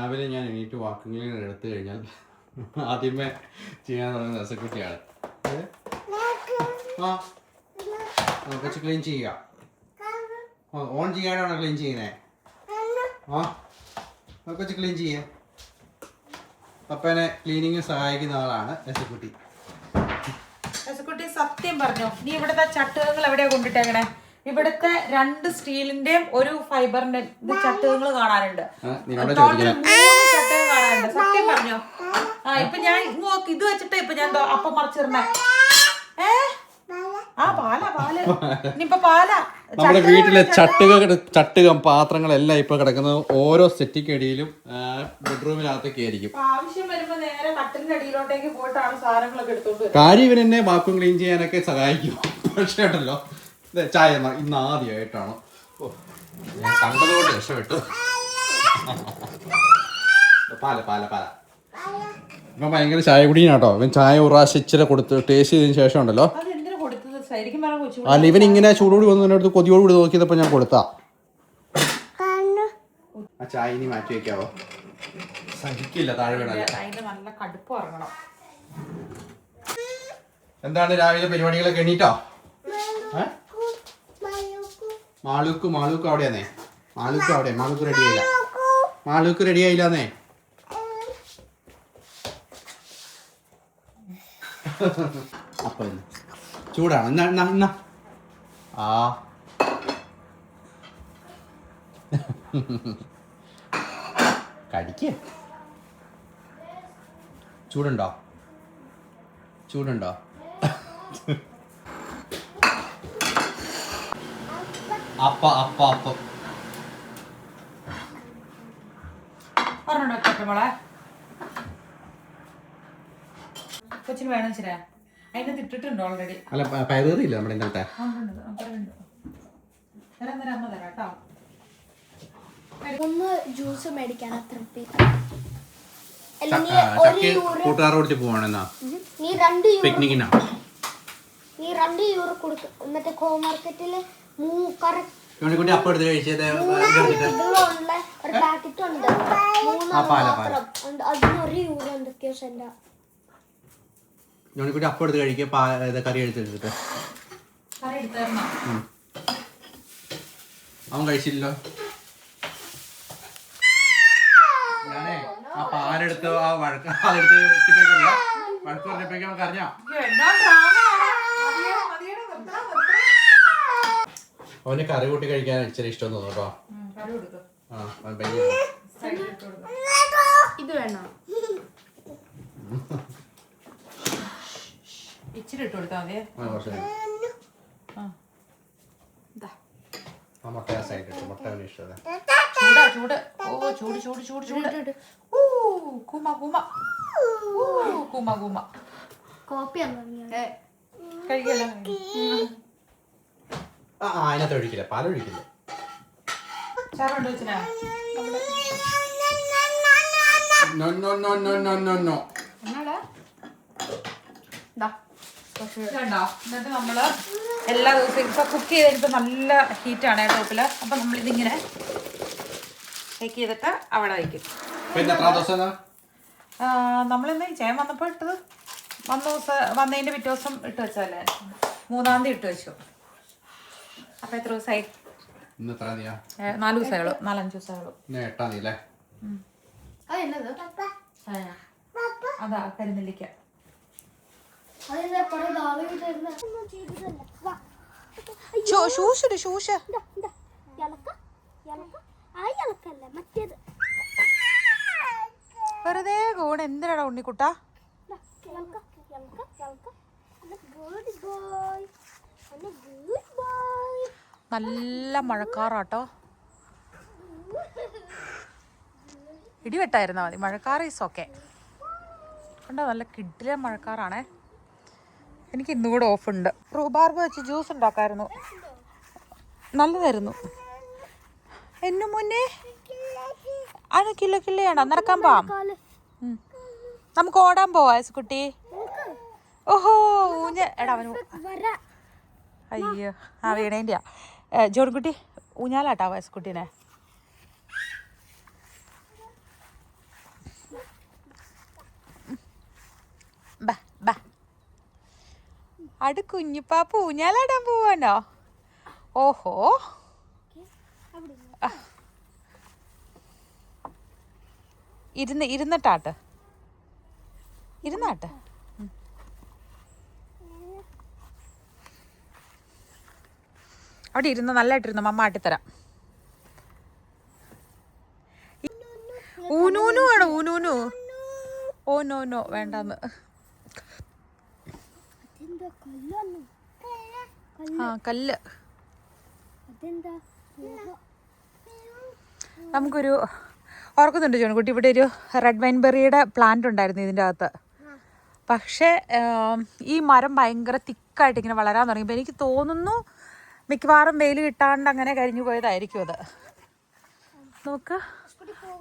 രാവിലെ ഞാൻ എണീറ്റ് വാക്കിംഗ് ക്ലീനർ എടുത്തു കഴിഞ്ഞാൽ ആദ്യമേ ചെയ്യാൻ തുടങ്ങുന്ന രസക്കുട്ടിയാണ്. ആ കൊച്ചു ക്ലീൻ ചെയ്യുക. ഓൺ ചെയ്യാനാണോ ക്ലീൻ ചെയ്യുന്നത്? ആ കൊച്ചു ക്ലീൻ ചെയ്യേ. പപ്പനെ ക്ലീനിങ് സഹായിക്കുന്ന ആളാണ് രസക്കുട്ടി. രസക്കുട്ടി സത്യം പറഞ്ഞോ, നീ ഇവിടുത്തെ ചട്ടുകങ്ങൾ എവിടെയാ കൊണ്ടിട്ടേക്കണേ? ഇവിടുത്തെ 2 സ്റ്റീലിന്റെയും 1 ഫൈബറിന്റെ ചട്ടുകങ്ങൾ കാണാനുണ്ട്. 3 ചട്ടുകൾ കാണാനുണ്ട്. സത്യം പറഞ്ഞോ. ഇപ്പൊ ഞാൻ നോക്ക്, ഇത് വെച്ചിട്ട് ഇപ്പൊ ഞാൻ അപ്പം മറിച്ചിരുന്നേ. നമ്മുടെ വീട്ടിലെ ചട്ടുകം പാത്രങ്ങളെല്ലാം ഇപ്പൊ കിടക്കുന്നത് ഓരോ സെറ്റിക്കടിയിലും ബെഡ്റൂമിനകത്തൊക്കെ ആയിരിക്കും. ആവശ്യം വരുമ്പോ നേരെ കട്ടിലിന്റെ അടിയിലോട്ടേക്ക് പോയിട്ടാണ് സാധനങ്ങളൊക്കെ എടുത്തോണ്ട്. കാര്യം ഇവൻ എന്നെ വാക്വം ക്ലീൻ ചെയ്യാനൊക്കെ സഹായിക്കും. പക്ഷേ ഉണ്ടല്ലോ, ചായ ഇന്ന് ആദ്യമായിട്ടാണോ ഞാൻ കണ്ടതുകൊണ്ട് രക്ഷപ്പെട്ടു. പാല പാല പാല ഇപ്പൊ ഭയങ്കര ചായ കുടിയാട്ടോ. ഇവൻ ചായ ഒരു പ്രാവശ്യം ഇച്ചിരി കൊടുത്ത് ടേസ്റ്റ് ചെയ്തതിന് ശേഷം ഉണ്ടല്ലോ, അല്ല ഇവൻ ഇങ്ങനെ ചൂടോടി വന്നതിനടുത്ത് കൊതിയോടുകൂടി നോക്കിയപ്പോ ഞാൻ കൊടുത്താ. ആ ചായ ഇനി മാറ്റി വെക്കാവോ? സഹിക്കില്ല താഴെ വീണ. എന്താണ് രാവിലെ പരിപാടികളൊക്കെ എണീറ്റോ? മാളൂക്ക് അവിടെയാന്നേ. മാളൂക്ക് റെഡിയായില്ല. മാളൂക്ക് റെഡിയായില്ലാന്നേ. അപ്പൊ ചൂടാണ്. എന്നാ ആ കടിക്ക്. ചൂടുണ്ടോ? അപ്പം കൊച്ചിന് വേണം ശരിയാ. അതിനകത്ത് ഇട്ടിട്ടുണ്ട് ഓൾറെഡി. അല്ല പയറിയില്ല നമ്മുടെ ഇന്നത്തെ. ഒന്ന് ജ്യൂസ് മേടിക്കാൻ കൂട്ടുകാരോട് പോവാണെന്നാ പിക്നിക്കിനാ. നീ 2 യൂറോ കൊടുക്കും. എന്നിട്ട് കോ മാർക്കറ്റില് അപ്പം എടുത്ത് കഴിച്ചത് ഒരു പാക്കറ്റ് ഉണ്ട്. 3 മാത്രം അതിന് 1 യൂറോ എന്തൊക്കെയോ സെന്റാ. ജോണിക്കുട്ടി അപ്പം എടുത്ത് കഴിക്കുക. കറി എടുത്തിട്ട് അവൻ കഴിച്ചില്ലല്ലോ. ഞാനേ ആ പാലെടുത്ത് ആ അതെടുത്ത് വെച്ചിട്ടേക്കല്ല വഴക്ക് പറഞ്ഞപ്പോഴേക്കും അവൻ കരഞ്ഞോ. അവന് കറി കൂട്ടി കഴിക്കാൻ ഇച്ചിരി ഇഷ്ടം തോന്നുന്നു കേട്ടോ. ഇത് വേണോ? ഇച്ചിരി ഇട്ട് കൊടുത്താ മതി. ചൂട്. ഓ ചൂട്. കൂമ. കഴിക്കല്ലോ. അതിനകത്ത് ഒഴിക്കില്ല, പാലൊഴിക്കില്ല. ചാറുണ്ട് വെച്ചിനാ. എന്നിട്ട് നമ്മള് എല്ലാ ദിവസവും ഇപ്പൊ കുക്ക് ചെയ്തിട്ട് നല്ല ഹീറ്റാണ് ടോപ്പില്. അപ്പൊ നമ്മളിതിങ്ങനെ ബേക്ക് ചെയ്തിട്ട് അവിടെ വയ്ക്കും. നമ്മളിന്ന് ചെയ്യാൻ വന്നപ്പോ ഇട്ടത് വന്നതിന്റെ പിറ്റേ ദിവസം ഇട്ട് വെച്ചല്ലേ. 3-ാം തീയതി ഇട്ട് വെച്ചു. അപ്പൊ എത്ര ദിവസമായി? 4 ദിവസമായുള്ളൂ. 4-5 ദിവസമായുള്ളൂ. അതാ കരിനെല്ലിക്ക. വെറുതെ കൂടെ എന്തിനാടാ ഉണ്ണിക്കുട്ടാ? നല്ല മഴക്കാറാട്ടോ. ഇടിവെട്ടായിരുന്നാ മതി. മഴക്കാർ ഈസ് ഓക്കെ. കണ്ടോ, നല്ല കിഡിലെ മഴക്കാറാണേ. എനിക്ക് ഇന്നുകൂടെ ഓഫുണ്ട്. റൂബാർബ് വെച്ച് ജ്യൂസ് ഉണ്ടാക്കാമായിരുന്നു. നല്ലതായിരുന്നു. എന്നു മുന്നേ അത് കില്ലയാണ്. നടക്കാൻ പോവാം. നമുക്ക് ഓടാൻ പോവാ കുട്ടി. ഓഹോ എടാ അവന് അയ്യോ വീണേൻ്റെയാ. ജോൺകുട്ടി ഊഞ്ഞാലാട്ടാ വയസ്സുകുട്ടീനെ. അട് കുഞ്ഞിപ്പാപ്പ ഊഞ്ഞാലാടാൻ പോവാനോ? ഓഹോ, ഇരുന്നിട്ടാട്ട് ഇരുന്നാട്ട്. അവിടെ ഇരുന്ന് നല്ലതായിട്ടിരുന്നു, മമ്മ ആട്ടിത്തരാം. ഊനൂനു വേണോ? ഊനൂനു. ഓ നോ നോ, വേണ്ടാന്ന്. ആ, കല്ല്. നമുക്കൊരു ഓർക്കുന്നുണ്ട് ജോൺകുട്ടി, ഇവിടെ ഒരു റെഡ് വൈൻബെറിയുടെ പ്ലാന്റ് ഉണ്ടായിരുന്നു ഇതിൻ്റെ അകത്ത്. പക്ഷേ ഈ മരം ഭയങ്കര തിക്കായിട്ട് ഇങ്ങനെ വളരാൻ തുടങ്ങിയപ്പോൾ എനിക്ക് തോന്നുന്നു മിക്കവാറും വെയിൽ കിട്ടാണ്ട് അങ്ങനെ കരിഞ്ഞു പോയതായിരിക്കും അത്. നോക്ക്,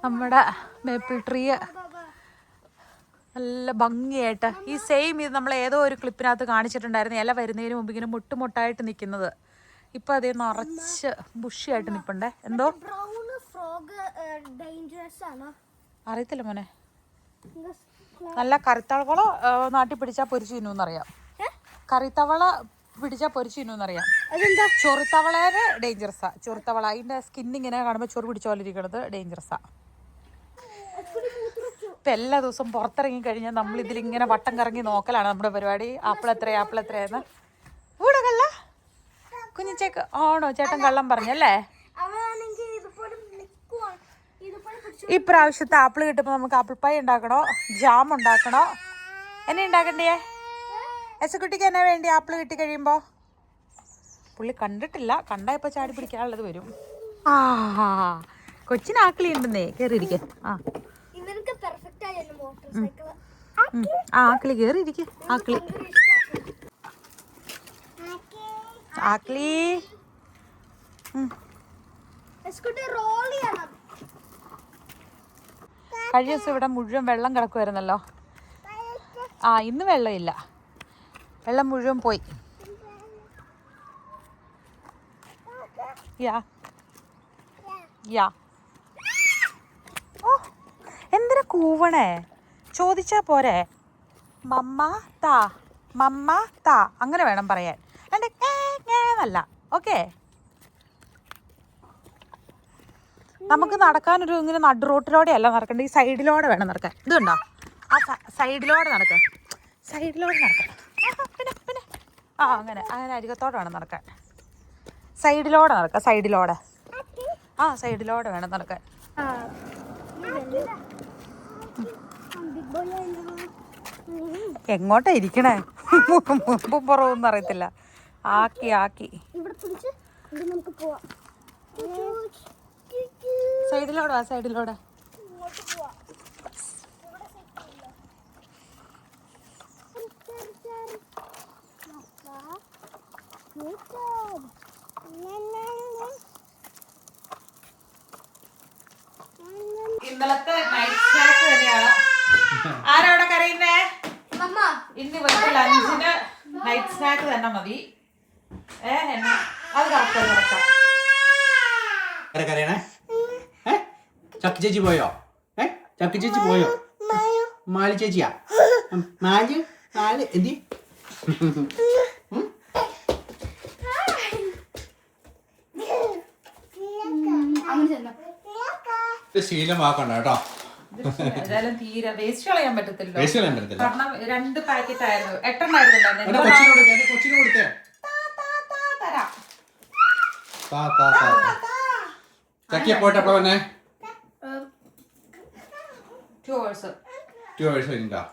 നമ്മുടെ മേപ്പിൾ ട്രീ നല്ല ഭംഗിയായിട്ട് ഈ സെയിം ഇത് നമ്മൾ ഏതോ ഒരു ക്ലിപ്പിനകത്ത് കാണിച്ചിട്ടുണ്ടായിരുന്നു. ഇല വരുന്നതിന് മുമ്പ് ഇങ്ങനെ മുട്ടായിട്ട് നിൽക്കുന്നത്. ഇപ്പം അതേ നിറച്ച് ബുഷിയായിട്ട് നിൽപ്പുണ്ടേ. എന്തോ അറിയത്തില്ല മോനെ. നല്ല കറിത്തവള നാട്ടിൽ പിടിച്ചാൽ പൊരിച്ചു തിന്നൂന്നറിയാം. കറിത്തവള പിടിച്ചാൽ പൊരിച്ചു തിന്നൂന്നറിയാം. ചൊറുത്തവളേനെ ഡേഞ്ചറസാ. ചൊറുത്തവള അതിൻ്റെ സ്കിന്നിങ്ങനെ കാണുമ്പോൾ ചൊറു പിടിച്ച പോലെ ഇരിക്കണത് ഡേഞ്ചറസാ. ഇപ്പം എല്ലാ ദിവസവും പുറത്തിറങ്ങി കഴിഞ്ഞാൽ നമ്മളിതിലിങ്ങനെ വട്ടം കറങ്ങി നോക്കലാണ് നമ്മുടെ പരിപാടി. ആപ്പിൾ എത്രയാന്ന്. ഇവിടെ കല്ല കുഞ്ഞിച്ചേക്ക് ആണോ? ചേട്ടൻ കള്ളം പറഞ്ഞല്ലേ? ഈ പ്രാവശ്യത്തെ ആപ്പിൾ കിട്ടുമ്പോൾ നമുക്ക് ആപ്പിൾ പൈ ഉണ്ടാക്കണോ, ജാം ഉണ്ടാക്കണോ? എന്നെ ഉണ്ടാക്കണ്ടേ? എസക്കുട്ടിക്ക് എന്നാ വേണ്ടി ആപ്പിൾ കിട്ടി കഴിയുമ്പോൾ? പുള്ളി കണ്ടിട്ടില്ല, കണ്ടാ ഇപ്പോൾ ചാടി പിടിക്കാനുള്ളത് വരും. ആ, കൊച്ചിന് ആക്കിളി ഉണ്ടെന്നേ. കയറിയിരിക്കെ. ആക്കിളി കയറിയിരിക്കെ. ആക്കിളി കഴിഞ്ഞ ദിവസം ഇവിടെ മുഴുവൻ വെള്ളം കിടക്കുമായിരുന്നല്ലോ. ഇന്ന് വെള്ളമില്ല, വെള്ളം മുഴുവൻ പോയി. ഓ, എന്തിനാ കൂവണേ? ചോദിച്ചാ പോരെ? മമ്മ താ അങ്ങനെ വേണം പറയാൻ, അല്ല. ഓക്കെ, നമുക്ക് നടക്കാനൊരു ഇങ്ങനെ നടു റോട്ടിലൂടെ അല്ല നടക്കണ്ട, ഈ സൈഡിലൂടെ വേണം നടക്കാൻ. ഇതുണ്ടോ? ആ സൈഡിലൂടെ നടക്കാം. പിന്നെ അങ്ങനെ അരികത്തോടെ വേണം നടക്കാൻ. സൈഡിലൂടെ നടക്കാം. സൈഡിലൂടെ വേണം നടക്കാൻ. എങ്ങോട്ടാ ഇരിക്കണേ? മുമ്പും പുറവൊന്നും അറിയത്തില്ല. ആക്കി സൈഡിലൂടെ. ഇന്നലത്തെ നൈറ്റ് സ്നാക്ക് തന്നെയാണ്. ആരവിടെ കരയുന്നേ? ഇന്ന് ഇവർക്ക് ലഞ്ചിന് നൈറ്റ് സ്നാക്ക് തന്നെ മതി. അത് കറക്റ്റാ. ചക്കി ചേച്ചി പോയോ? ചക്കി ചേച്ചി പോയോ? മാലി ചേച്ചിയാ? മാലി എന്തി? ശീലമാക്കണ്ട കേട്ടോ. ഏതായാലും തീരെ വേസ്റ്റ് കളയാൻ പറ്റത്തില്ല. കാരണം 2 പാക്കറ്റ് ആയിരുന്നു, 8 ആയിരുന്നു. ചക്കിയെ പോയിട്ട് എപ്പോഴാ വന്നേ? 2 hours. 2 hours കഴിഞ്ഞിട്ടാ?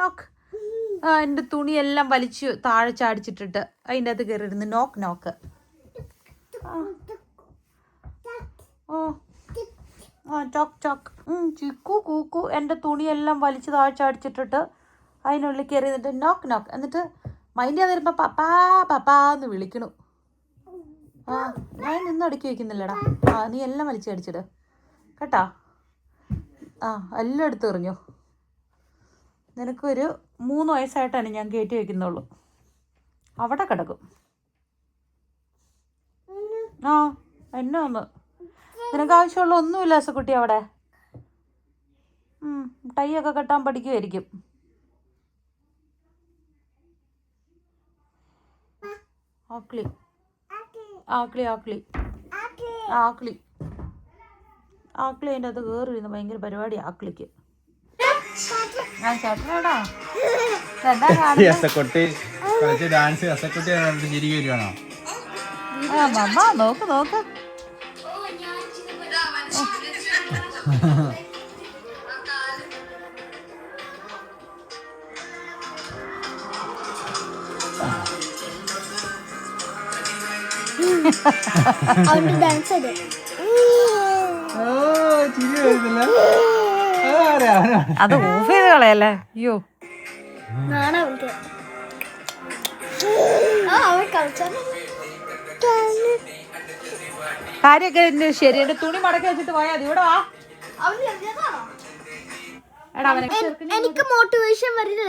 നോക്ക്. എൻ്റെ തുണിയെല്ലാം വലിച്ചു താഴെ ചാടിച്ചിട്ടിട്ട് അതിൻ്റെ അകത്ത് കയറിയിരുന്നു. നോക്ക്. ചോക്ക് ചിക്കു കൂക്കു എൻ്റെ തുണിയെല്ലാം വലിച്ച് താഴെ ചാടിച്ചിട്ടിട്ട് അതിനുള്ളിൽ കയറി നിന്നിട്ട് നോക്ക്. എന്നിട്ട് മൈൻഡ് ചെയ്ത് വരുമ്പോൾ പപ്പാന്ന് വിളിക്കണു. ഞാൻ നിന്നും അടുക്കി വയ്ക്കുന്നില്ലടാ. നീ എല്ലാം വലിച്ചു അടിച്ചിട് കേട്ടാ. എല്ലാം എടുത്ത് എറിഞ്ഞു. നിനക്കൊരു 3 വയസ്സായിട്ടാണ് ഞാൻ കയറ്റി വയ്ക്കുന്നുള്ളൂ. അവിടെ കിടക്കും. എന്നെ ഒന്ന് നിനക്ക് ആവശ്യമുള്ള ഒന്നുമില്ല അസക്കുട്ടി അവിടെ. ടൈയൊക്കെ കെട്ടാൻ പഠിക്കുമായിരിക്കും. ആക്ലി ആക്ലി ആക്ലി ആക്ലി ആക്ലി അതിൻ്റെ അകത്ത് കയറിയിരുന്ന ഭയങ്കര പരിപാടി ആക്ലിക്ക്. ഞാൻ ചേട്ടനാടാ അസക്കുട്ടി ഡാൻസ് അസക്കുട്ടി ചിരിക്കുകയാണോ? മമ്മ നോക്ക് നോക്ക്. ഡാൻസ് അത് ഓഫ് ചെയ്ത് കളയല്ലേ. അയ്യോ കാര്യമൊക്കെ ശരി. എന്റെ തുണി മടക്കി വെച്ചിട്ട് പോയാ മതി. ഇവിടെ വാ. എനിക്ക് മോട്ടിവേഷൻ വരുന്ന.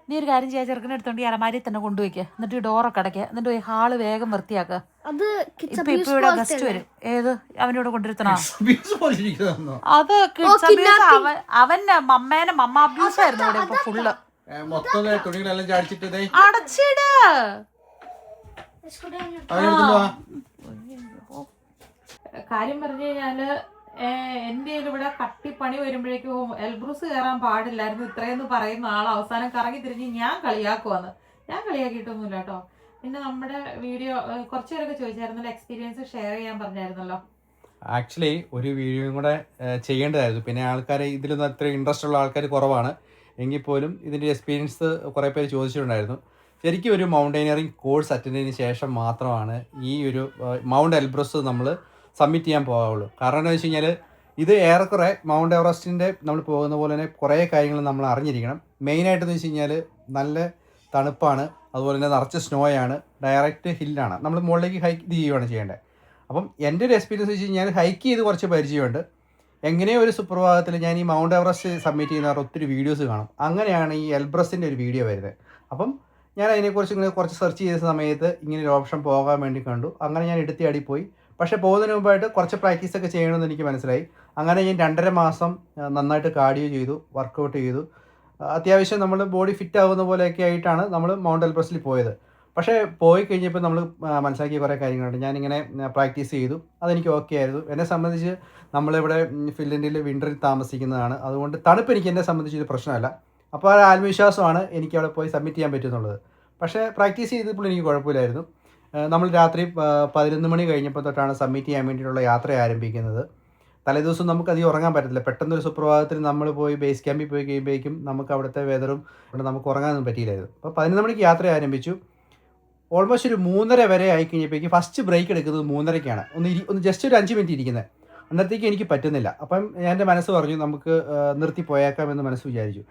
നീ ഒരു കാര്യം ചെയ്യാൻ ചെറുക്കനെ എടുത്തോണ്ട് ഈ അലമാരി തന്നെ കൊണ്ടുവയ്ക്കുക. എന്നിട്ട് ഡോറൊക്കെ അടയ്ക്കുക. എന്നിട്ട് പോയി ഹാള് വേഗം വൃത്തിയാക്കുക. ഇപ്പൊ ഇവിടെ ഗസ്റ്റ് വരും. ഏത് അവനോട് കൊണ്ടിരുത്തണോ? അത് അവൻ മമ്മേനെ മമ്മ അബ്യൂസ് ആയിരുന്നു ഇവിടെ ഇപ്പൊ ഫുള്ള്. അടച്ചിട്. കാര്യം പറഞ്ഞു കഴിഞ്ഞാല് എന്റെ ഇവിടെ കട്ടിപ്പണി വരുമ്പോഴേക്കും എൽബ്രൂസ് കയറാൻ പാടില്ലായിരുന്നു ഇത്രയെന്ന് പറയുന്ന ആൾ അവസാനം കറങ്ങി തിരിഞ്ഞ് ഞാൻ കളിയാക്കുവാന്ന്. ഞാൻ കളിയാക്കിയിട്ടൊന്നുമില്ല കേട്ടോ. പിന്നെ നമ്മുടെ വീഡിയോ കുറച്ചു പേരൊക്കെ ചോദിച്ചായിരുന്നല്ലോ, എക്സ്പീരിയൻസ് ഷെയർ ചെയ്യാൻ പറഞ്ഞായിരുന്നല്ലോ. ആക്ച്വലി ഒരു വീഡിയോയും കൂടെ ചെയ്യേണ്ടതായിരുന്നു. പിന്നെ ആൾക്കാർ ഇതിലൊന്നും അത്ര ഇൻട്രസ്റ്റ് ഉള്ള ആൾക്കാർ കുറവാണ്. എങ്കിൽ പോലും ഇതിൻ്റെ എക്സ്പീരിയൻസ് കുറേ പേര് ചോദിച്ചിട്ടുണ്ടായിരുന്നു. ശരിക്കും ഒരു മൗണ്ടൈനറിങ് കോഴ്സ് അറ്റൻഡ് ചെയ്തതിന് ശേഷം മാത്രമാണ് ഈ ഒരു മൗണ്ട് എൽബ്രസ് നമ്മൾ സബ്മിറ്റ് ചെയ്യാൻ പോകാവുള്ളൂ. കാരണം എന്താണെന്ന് വെച്ച് കഴിഞ്ഞാൽ ഇത് ഏറെക്കുറെ മൗണ്ട് എവറസ്റ്റിൻ്റെ നമ്മൾ പോകുന്ന പോലെ തന്നെ കുറേ കാര്യങ്ങൾ നമ്മൾ അറിഞ്ഞിരിക്കണം. മെയിനായിട്ടെന്ന് വെച്ച് കഴിഞ്ഞാൽ നല്ല തണുപ്പാണ്, അതുപോലെ തന്നെ നിറച്ച് സ്നോയാണ്, ഡയറക്റ്റ് ഹില്ലാണ്, നമ്മൾ മുകളിലേക്ക് ഹൈക്ക് ചെയ്യുകയാണ് ചെയ്യേണ്ടത്. അപ്പം എൻ്റെ ഒരു എക്സ്പീരിയൻസ് വെച്ച് കഴിഞ്ഞാൽ ഹൈക്ക് ചെയ്ത് കുറച്ച് പരിചയമുണ്ട്. എങ്ങനെയോ ഒരു സുപ്രഭാതത്തിൽ ഞാൻ ഈ മൗണ്ട് എവറസ്റ്റ് സബ്മിറ്റ് ചെയ്യുന്നവർ ഒത്തിരി വീഡിയോസ് കാണും. അങ്ങനെയാണ് ഈ എൽബ്രസിൻ്റെ ഒരു വീഡിയോ വരുന്നത്. അപ്പം ഞാൻ അതിനെക്കുറിച്ച് ഇങ്ങനെ കുറച്ച് സെർച്ച് ചെയ്ത സമയത്ത് ഇങ്ങനെ ഒരു ഓപ്ഷൻ പോകാൻ വേണ്ടി കണ്ടു. അങ്ങനെ ഞാൻ എടുത്തിയാടി പോയി. പക്ഷേ പോകുന്നതിന് മുമ്പായിട്ട് കുറച്ച് പ്രാക്ടീസൊക്കെ ചെയ്യണമെന്ന് എനിക്ക് മനസ്സിലായി. അങ്ങനെ ഞാൻ 2.5 മാസം നന്നായിട്ട് കാർഡിയോ ചെയ്തു, വർക്കൗട്ട് ചെയ്തു. അത്യാവശ്യം നമ്മൾ ബോഡി ഫിറ്റ് ആവുന്ന പോലെയൊക്കെ ആയിട്ടാണ് നമ്മൾ മൗണ്ട് എൽബ്രസിൽ പോയത്. പക്ഷേ പോയി കഴിഞ്ഞപ്പോൾ നമ്മൾ മനസ്സിലാക്കിയ കുറേ കാര്യങ്ങളുണ്ട്. ഞാനിങ്ങനെ പ്രാക്ടീസ് ചെയ്തു, അതെനിക്ക് ഓക്കെ ആയിരുന്നു. എന്നെ സംബന്ധിച്ച് നമ്മളിവിടെ ഫിൻലൻഡിൽ വിൻ്ററിൽ താമസിക്കുന്നതാണ്, അതുകൊണ്ട് തണുപ്പ് എനിക്ക് എന്നെ സംബന്ധിച്ച് ഇത് പ്രശ്നമല്ല. അപ്പോൾ ആ ആത്മവിശ്വാസമാണ് എനിക്ക് അവിടെ പോയി സബ്മിറ്റ് ചെയ്യാൻ പറ്റുന്നുള്ളത്. പക്ഷേ പ്രാക്ടീസ് ചെയ്തപ്പോൾ എനിക്ക് കുഴപ്പമില്ലായിരുന്നു. നമ്മൾ രാത്രി 11 മണി കഴിഞ്ഞപ്പോൾ തൊട്ടാണ് സബ്മിറ്റ് ചെയ്യാൻ വേണ്ടിയിട്ടുള്ള യാത്ര ആരംഭിക്കുന്നത്. തലേദിവസം നമുക്ക് അധികം ഉറങ്ങാൻ പറ്റത്തില്ല. പെട്ടെന്നൊരു സുപ്രഭാതത്തിൽ നമ്മൾ പോയി ബേസ് ക്യാമ്പിൽ പോയി കഴിയുമ്പോഴേക്കും നമുക്ക് അവിടുത്തെ വെതറും കൊണ്ട് നമുക്ക് ഉറങ്ങാനൊന്നും പറ്റിയില്ലായിരുന്നു. അപ്പോൾ 11 മണിക്ക് യാത്ര ആരംഭിച്ചു. ഓൾമോസ്റ്റ് ഒരു 3:30 വരെ ആയിക്കഴിഞ്ഞപ്പോഴേക്കും ഫസ്റ്റ് ബ്രേക്ക് എടുക്കുന്നത് 3:30ക്കാണ്. ഒന്ന് ജസ്റ്റ് ഒരു 5 മിനിറ്റ് ഇരിക്കുന്നത്. അന്നത്തേക്ക് എനിക്ക് പറ്റുന്നില്ല. അപ്പം എൻ്റെ മനസ്സ് പറഞ്ഞു നമുക്ക് നിർത്തി പോയേക്കാമെന്ന് മനസ്സ് വിചാരിച്ചു.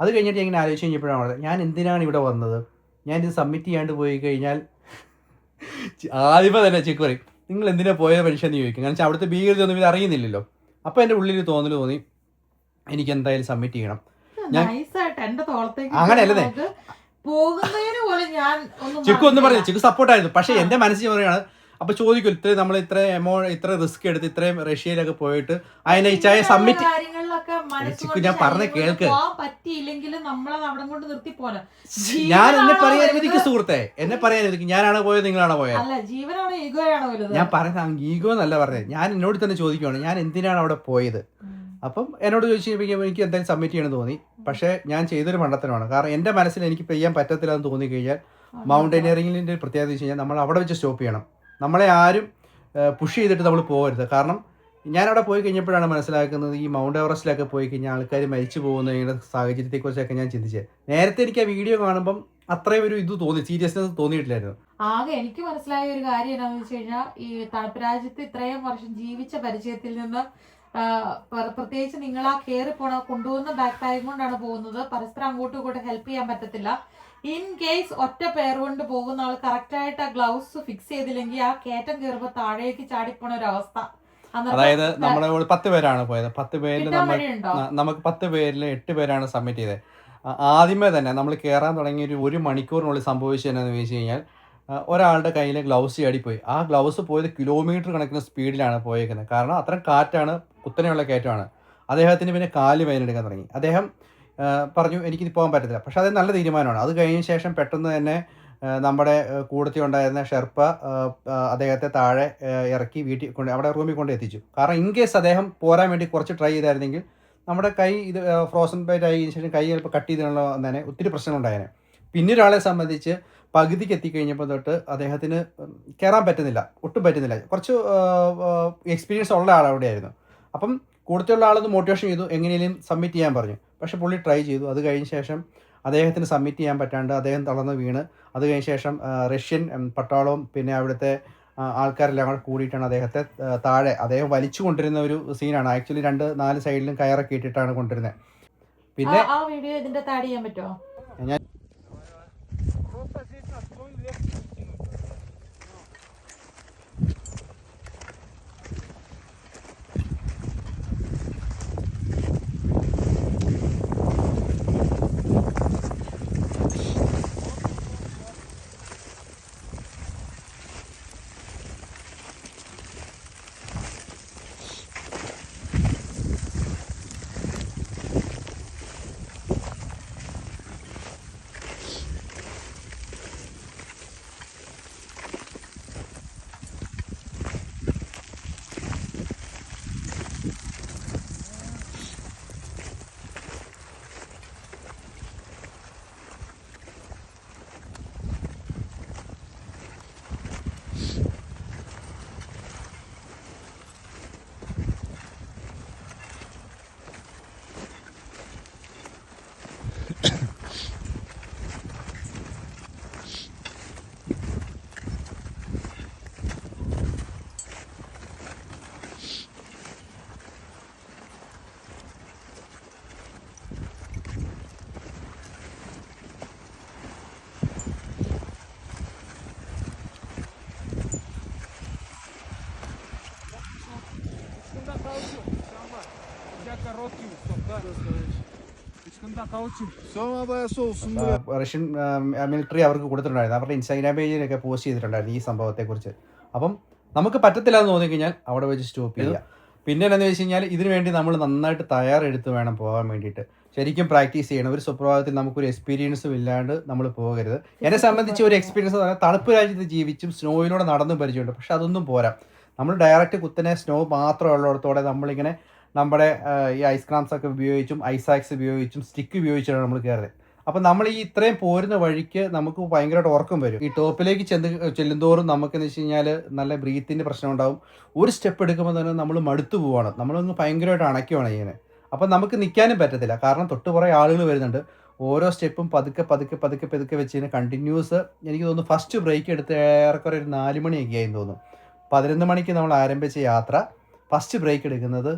അത് കഴിഞ്ഞിട്ട് ഞാൻ ഇങ്ങനെ ആലോചിച്ച് കഴിഞ്ഞപ്പോഴാണ് ഞാൻ എന്തിനാണ് ഇവിടെ വന്നത്, ഞാനിത് സബ്മിറ്റ് ചെയ്യാണ്ട് പോയി കഴിഞ്ഞാൽ ആദ്യമേ തന്നെ ചെക്ക് പറയും നിങ്ങൾ എന്തിനാ പോയ മനുഷ്യന്ന് ചോദിക്കും. കാരണം വെച്ചാൽ അവിടുത്തെ ഭീകരതയൊന്നും ഇത് അറിയുന്നില്ലല്ലോ. അപ്പോൾ എൻ്റെ ഉള്ളിൽ തോന്നി എനിക്ക് എന്തായാലും സബ്മിറ്റ് ചെയ്യണം. ഞാൻ അങ്ങനെയല്ലേ ചിക്കു ഒന്നും പറഞ്ഞു, ചിക്കു സപ്പോർട്ടായിരുന്നു. പക്ഷേ എൻ്റെ മനസ്സിൽ പറയുകയാണ് അപ്പോൾ ചോദിക്കും നമ്മൾ ഇത്ര റിസ്ക് എടുത്ത് ഇത്രയും റഷ്യയിലൊക്കെ പോയിട്ട് അതിനെ ഇച്ചായ സബ്മിറ്റ് ചിക്കു ഞാൻ പറഞ്ഞ കേൾക്ക്. ഞാൻ എന്നെ പറയാൻ അനുവദിക്കും സുഹൃത്തെ, എന്നെ പറയാൻ അനുവദിക്കും. ഞാനാണ് പോയത് നിങ്ങളാണോ പോയത്? ഞാൻ പറഞ്ഞ ഈഗോ എന്നല്ല പറഞ്ഞത്. ഞാൻ എന്നോട് തന്നെ ചോദിക്കുവാണ് ഞാൻ എന്തിനാണ് അവിടെ പോയത്. അപ്പം എന്നോട് ചോദിച്ചു കഴിയുമ്പോൾ എനിക്ക് എന്തായാലും സബ്മിറ്റ് ചെയ്യണമെന്ന് തോന്നി. പക്ഷേ ഞാൻ ചെയ്തൊരു മണ്ടത്തരമാണ്. കാരണം എൻ്റെ മനസ്സിൽ എനിക്ക് ചെയ്യാൻ പറ്റത്തില്ല എന്ന് തോന്നിക്കഴിഞ്ഞാൽ മൗണ്ടൈനറിങ്ങിൻ്റെ പ്രത്യേകത വെച്ച് കഴിഞ്ഞാൽ നമ്മൾ അവിടെ വെച്ച് സ്റ്റോപ്പ് ചെയ്യണം. നമ്മളെ ആരും പുഷ് ചെയ്തിട്ട് നമ്മൾ പോകരുത്. കാരണം ഞാനവിടെ പോയി കഴിഞ്ഞപ്പോഴാണ് മനസ്സിലാക്കുന്നത് ഈ മൗണ്ട് എവറസ്റ്റിലൊക്കെ പോയി കഴിഞ്ഞാൽ ആൾക്കാർ മരിച്ചു പോകുന്നതിൻ്റെ സാഹചര്യത്തെക്കുറിച്ചൊക്കെ ഞാൻ ചിന്തിച്ചത്. നേരത്തെ എനിക്ക് ആ വീഡിയോ കാണുമ്പം അത്രയും ഒരു ഇത് സീരിയസ്നെസ് തോന്നിയിട്ടില്ലായിരുന്നു. ആകെ എനിക്ക് മനസ്സിലായ ഒരു കാര്യം എന്താണെന്ന് വെച്ച് കഴിഞ്ഞാൽ ഈ തണുപ്പ് രാജ്യത്ത് ഇത്രയും വർഷം ജീവിച്ച പരിചയത്തിൽ നിന്ന് പ്രത്യേകിച്ച് നിങ്ങൾ ആ കയറി കൊണ്ടുപോകുന്ന ബാക്ക് പാക്കും കൊണ്ടാണ് പോകുന്നത്. പരസ്പരം അങ്ങോട്ടും ഇങ്ങോട്ടും ഹെൽപ്പ് ചെയ്യാൻ പറ്റത്തില്ല. ഇൻ കേസ് ഒറ്റ പേർ കൊണ്ട് പോകുന്ന ആൾ കറക്റ്റായിട്ട് ആ ഗ്ലൗസ് ഫിക്സ് ചെയ്തില്ലെങ്കിൽ ആ കയറ്റം കയറുമ്പോൾ താഴേക്ക് ചാടിപ്പോണ ഒരു അവസ്ഥ. അതായത് നമ്മുടെ 10 പേരാണ് പോയത്. 10 പേരിൽ നമുക്ക് 10 പേരിൽ 8 പേരാണ് സബ്മിറ്റ് ചെയ്തത്. ആദ്യമേ തന്നെ നമ്മൾ കയറാൻ തുടങ്ങിയ ഒരു മണിക്കൂറിനുള്ളിൽ സംഭവിച്ചത് എന്താണെന്ന് വെച്ച് കഴിഞ്ഞാൽ ഒരാളുടെ കയ്യിൽ ഗ്ലൗസ് ചാടിപ്പോയി. ആ ഗ്ലൗസ് പോയത് കിലോമീറ്റർ കണക്കിന് സ്പീഡിലാണ് പോയേക്കുന്നത്. കാരണം അത്രയും കാറ്റാണ്, കുത്തനെയുള്ള കയറ്റമാണ്. അദ്ദേഹത്തിന് പിന്നെ കാല് വേദനെടുക്കാൻ തുടങ്ങി. അദ്ദേഹം പറഞ്ഞു എനിക്കിത് പോകാൻ പറ്റത്തില്ല. പക്ഷേ അത് നല്ല തീരുമാനമാണ്. അത് കഴിഞ്ഞ ശേഷം പെട്ടെന്ന് തന്നെ നമ്മുടെ കൂടത്തിൽ ഉണ്ടായിരുന്ന ഷെർപ്പ അദ്ദേഹത്തെ താഴെ ഇറക്കി വീട്ടിൽ കൊണ്ട് അവിടെ റൂമിൽ കൊണ്ട് എത്തിച്ചു. കാരണം ഇൻ കേസ് അദ്ദേഹം പോരാൻ വേണ്ടി കുറച്ച് ട്രൈ ചെയ്തായിരുന്നെങ്കിൽ നമ്മുടെ കൈ ഇത് ഫ്രോസൺ ബൈറ്റ് ആയതിനു ശേഷം കൈ ചിലപ്പോൾ കട്ട് ചെയ്തുള്ള തന്നെ ഒത്തിരി പ്രശ്നങ്ങളുണ്ടായേനെ. പിന്നെ ഒരാളെ സംബന്ധിച്ച് പകുതിക്ക് എത്തിക്കഴിഞ്ഞപ്പോൾ തൊട്ട് അദ്ദേഹത്തിന് കയറാൻ പറ്റുന്നില്ല, ഒട്ടും പറ്റുന്നില്ല. കുറച്ച് എക്സ്പീരിയൻസ് ഉള്ള ആളവിടെയായിരുന്നു. അപ്പം കൂടുതലുള്ള ആളൊന്ന് മോട്ടിവേഷൻ ചെയ്തു, എങ്ങനെയും സബ്മിറ്റ് ചെയ്യാൻ പറഞ്ഞു. പക്ഷേ പുള്ളി ട്രൈ ചെയ്തു. അത് കഴിഞ്ഞ ശേഷം അദ്ദേഹത്തിന് സബ്മിറ്റ് ചെയ്യാൻ പറ്റാണ്ട് അദ്ദേഹം തളർന്ന് വീണ്. അത് കഴിഞ്ഞ ശേഷം റഷ്യൻ പട്ടാളവും പിന്നെ അവിടുത്തെ ആൾക്കാരെല്ലാം കൂടെ കൂടിയിട്ടാണ് അദ്ദേഹത്തെ താഴെ അദ്ദേഹം വലിച്ചു കൊണ്ടിരുന്ന ഒരു സീനാണ്. ആക്ച്വലി 2-4 സൈഡിലും കയറൊക്കെ ഇട്ടിട്ടാണ് കൊണ്ടിരുന്നത്. പിന്നെ ആ വീഡിയോ ഇതിന്റെ താഴെ ചെയ്യാൻ പറ്റുമോ? ഞാൻ റഷ്യൻ മിലിറ്ററി അവർക്ക് കൊടുത്തിട്ടുണ്ടായിരുന്നു. അവരുടെ ഇൻസ്റ്റാഗ്രാം പേജിലൊക്കെ പോസ്റ്റ് ചെയ്തിട്ടുണ്ടായിരുന്നു ഈ സംഭവത്തെക്കുറിച്ച്. അപ്പം നമുക്ക് പറ്റത്തില്ല എന്ന് തോന്നിക്കഴിഞ്ഞാൽ അവിടെ വെച്ച് സ്റ്റോപ്പ് ചെയ്യുക. പിന്നെ എന്താണെന്ന് വെച്ച് കഴിഞ്ഞാൽ ഇതിനു വേണ്ടി നമ്മൾ നന്നായിട്ട് തയ്യാറെടുത്ത് വേണം പോകാൻ വേണ്ടിയിട്ട്. ശരിക്കും പ്രാക്ടീസ് ചെയ്യണം. ഒരു സുപ്രഭാതത്തിൽ നമുക്കൊരു എക്സ്പീരിയൻസും ഇല്ലാണ്ട് നമ്മൾ പോകരുത്. എന്നെ സംബന്ധിച്ച് ഒരു എക്സ്പീരിയൻസ് എന്ന് പറഞ്ഞാൽ തണുപ്പ് രാജ്യത്ത് ജീവിച്ചും സ്നോയിലൂടെ നടന്നും പരിചയമുണ്ട്. പക്ഷെ അതൊന്നും പോരാ. നമ്മൾ ഡയറക്റ്റ് കുത്തനെ സ്നോ മാത്രം ഉള്ളിടത്തോടെ നമ്മളിങ്ങനെ നമ്മുടെ ഈ ഐസ് ക്രാംസ് ഒക്കെ ഉപയോഗിച്ചും ഐസാക്സ് ഉപയോഗിച്ചും സ്റ്റിക്ക് ഉപയോഗിച്ചാണ് നമ്മൾ കയറുന്നത്. അപ്പം നമ്മൾ ഈ ഇത്രയും പോരുന്ന വഴിക്ക് നമുക്ക് ഭയങ്കരമായിട്ട് ഉറക്കം വരും. ഈ ടോപ്പിലേക്ക് ചെല്ലുന്തോറും നമുക്കെന്ന് വെച്ച് കഴിഞ്ഞാൽ നല്ല ബ്രീത്തിൻ്റെ പ്രശ്നം ഉണ്ടാവും. ഒരു സ്റ്റെപ്പ് എടുക്കുമ്പോൾ തന്നെ നമ്മൾ മടുത്തു പോവാണ്, നമ്മളൊന്ന് ഭയങ്കരമായിട്ട് അണയ്ക്കുവാണ് ചെയ്യുന്നത്. അപ്പം നമുക്ക് നിൽക്കാനും പറ്റത്തില്ല. കാരണം തൊട്ട് കുറേ ആളുകൾ വരുന്നുണ്ട്. ഓരോ സ്റ്റെപ്പും പതുക്കെ പതുക്കെ പതുക്കെ പതുക്കെ വെച്ച് കഴിഞ്ഞാൽ കണ്ടിന്യൂസ് എനിക്ക് തോന്നുന്നു ഫസ്റ്റ് ബ്രേക്ക് എടുത്ത് ഏറെക്കുറെ ഒരു 4 മണിയൊക്കെ ആയി തോന്നുന്നു. 11 മണിക്ക് നമ്മൾ ആരംഭിച്ച യാത്ര ഫസ്റ്റ് ബ്രേക്ക് എടുക്കുന്നത്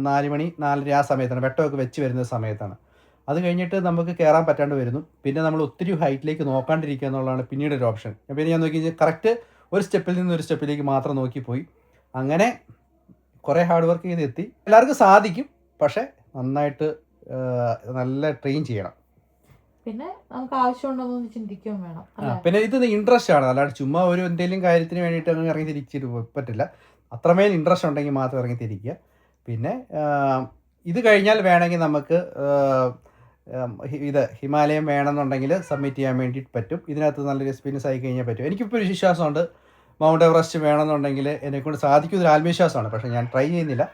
4 മണി 4:30 ആ സമയത്താണ്, വെട്ടമൊക്കെ വെച്ച് വരുന്ന സമയത്താണ്. അത് കഴിഞ്ഞിട്ട് നമുക്ക് കയറാൻ പറ്റാണ്ട് വരുന്നു. പിന്നെ നമ്മൾ ഒത്തിരി ഹൈറ്റിലേക്ക് നോക്കാണ്ടിരിക്കുക എന്നുള്ളതാണ് പിന്നീട് ഒരു ഓപ്ഷൻ. പിന്നെ ഞാൻ നോക്കി കഴിഞ്ഞാൽ കറക്റ്റ് ഒരു സ്റ്റെപ്പിൽ നിന്ന് ഒരു സ്റ്റെപ്പിലേക്ക് മാത്രം നോക്കിപ്പോയി. അങ്ങനെ കുറേ ഹാർഡ് വർക്ക് ചെയ്ത് എത്തി. എല്ലാവർക്കും സാധിക്കും, പക്ഷേ നന്നായിട്ട് നല്ല ട്രെയിൻ ചെയ്യണം. പിന്നെ നമുക്ക് ആവശ്യമുണ്ടോന്ന് ചിന്തിക്കുകയും വേണം. പിന്നെ ഇത് ഇൻട്രസ്റ്റ് ആണ്, അല്ലാണ്ട് ചുമ്മാ ഒരു എന്തെങ്കിലും കാര്യത്തിന് വേണ്ടിയിട്ട് അങ്ങ് ഇറങ്ങി തിരിച്ചിട്ട് പറ്റില്ല. അത്രമേൽ ഇൻട്രസ്റ്റ് ഉണ്ടെങ്കിൽ മാത്രം ഇറങ്ങി തിരിക്കുക. പിന്നെ ഇത് കഴിഞ്ഞാൽ വേണമെങ്കിൽ നമുക്ക് ഇത് ഹിമാലയം വേണമെന്നുണ്ടെങ്കിൽ സബ്മിറ്റ് ചെയ്യാൻ വേണ്ടിയിട്ട് പറ്റും. ഇതിനകത്ത് നല്ലൊരു എക്സ്പീരിയൻസ് ആയി കഴിഞ്ഞാൽ പറ്റും. എനിക്കിപ്പോൾ ഒരു വിശ്വാസമുണ്ട്, മൗണ്ട് എവറസ്റ്റ് വേണമെന്നുണ്ടെങ്കിൽ എന്നെക്കൊണ്ട് സാധിക്കും. ഒരു ആത്മവിശ്വാസമാണ്. പക്ഷേ ഞാൻ ട്രൈ ചെയ്യുന്നില്ല.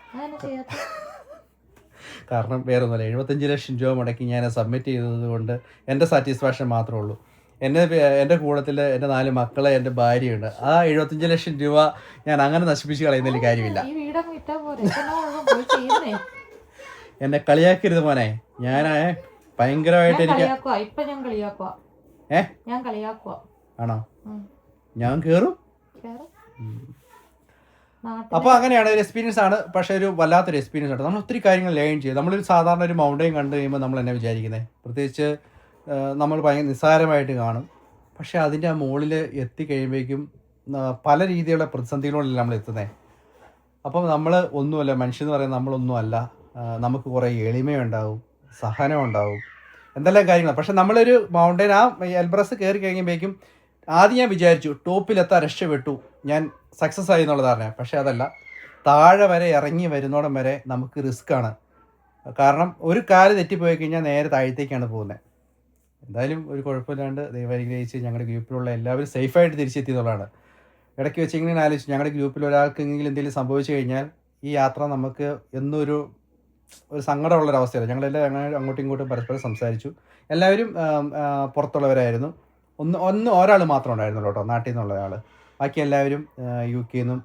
കാരണം വേറെ ഒന്നുമില്ല, 75 ലക്ഷം രൂപ മുടക്കി ഞാൻ സബ്മിറ്റ് ചെയ്തത് കൊണ്ട് എൻ്റെ സാറ്റിസ്ഫാക്ഷൻ മാത്രമേ ഉള്ളൂ. എൻ്റെ കൂട്ടത്തിൽ എൻ്റെ 4 മക്കളെ എൻ്റെ ഭാര്യയുണ്ട്. ആ 75 ലക്ഷം രൂപ ഞാൻ അങ്ങനെ നശിപ്പിച്ച് കളയുന്നതിൽ കാര്യമില്ല. എന്നെ കളിയാക്കരുത് മോനെ. ഞാൻ ഭയങ്കരമായിട്ട് എനിക്ക് ആണോ ഞാൻ കയറും. അപ്പോൾ അങ്ങനെയാണ് ഒരു എക്സ്പീരിയൻസ് ആണ്. പക്ഷേ ഒരു വല്ലാത്തൊരു എക്സ്പീരിയൻസ് ആണ്. നമ്മൾ ഒത്തിരി കാര്യങ്ങൾ ലേൺ ചെയ്യും. നമ്മളൊരു സാധാരണ ഒരു മൗണ്ടെയിൻ കണ്ടു കഴിയുമ്പോൾ നമ്മൾ എന്നെ വിചാരിക്കുന്നത് പ്രത്യേകിച്ച് നമ്മൾ ഭയങ്കര നിസ്സാരമായിട്ട് കാണും. പക്ഷേ അതിൻ്റെ ആ മുകളിൽ എത്തിക്കഴിയുമ്പോഴേക്കും പല രീതിയിലുള്ള പ്രതിസന്ധികളോടല്ല നമ്മൾ എത്തുന്നത്. അപ്പം നമ്മൾ ഒന്നുമല്ല, മനുഷ്യൻ പറയുന്നത് നമ്മളൊന്നും അല്ല. നമുക്ക് കുറേ എളിമയുണ്ടാവും, സഹനമുണ്ടാവും, എന്തെല്ലാം കാര്യങ്ങളാണ്. പക്ഷെ നമ്മളൊരു മൗണ്ടെയിൻ ആ എൽബ്രസ് കയറി കഴിയുമ്പോഴേക്കും ആദ്യം ഞാൻ വിചാരിച്ചു ടോപ്പിലെത്താൻ രക്ഷപ്പെട്ടു, ഞാൻ സക്സസ് ആയി എന്നുള്ളതാണ്. പക്ഷേ അതല്ല, താഴെ വരെ ഇറങ്ങി വരുന്നോടം വരെ നമുക്ക് റിസ്ക്കാണ്. കാരണം ഒരു കാല് തെറ്റിപ്പോയി കഴിഞ്ഞാൽ നേരെ താഴത്തേക്കാണ് പോകുന്നത്. എന്തായാലും ഒരു കുഴപ്പമില്ലാണ്ട് ദൈവം അനുഗ്രഹിച്ച് ഞങ്ങളുടെ ഗ്രൂപ്പിലുള്ള എല്ലാവരും സേഫായിട്ട് തിരിച്ചെത്തിയതുള്ളതാണ്. ഇടയ്ക്ക് വെച്ച് ഇങ്ങനെ ആലോചിച്ചു, ഞങ്ങളുടെ ഗ്രൂപ്പിൽ ഒരാൾക്ക് എന്തെങ്കിലും സംഭവിച്ചു കഴിഞ്ഞാൽ ഈ യാത്ര നമുക്ക് എന്നൊരു സങ്കടമുള്ളൊരവസ്ഥയാണ്. ഞങ്ങളെല്ലാം അങ്ങോട്ടും ഇങ്ങോട്ടും പരസ്പരം സംസാരിച്ചു. എല്ലാവരും പുറത്തുള്ളവരായിരുന്നു. ഒരാൾ മാത്രം ഉണ്ടായിരുന്നുള്ളൂ കേട്ടോ, നാട്ടിൽ നിന്നുള്ള ആൾ. ബാക്കി എല്ലാവരും UK നിന്നും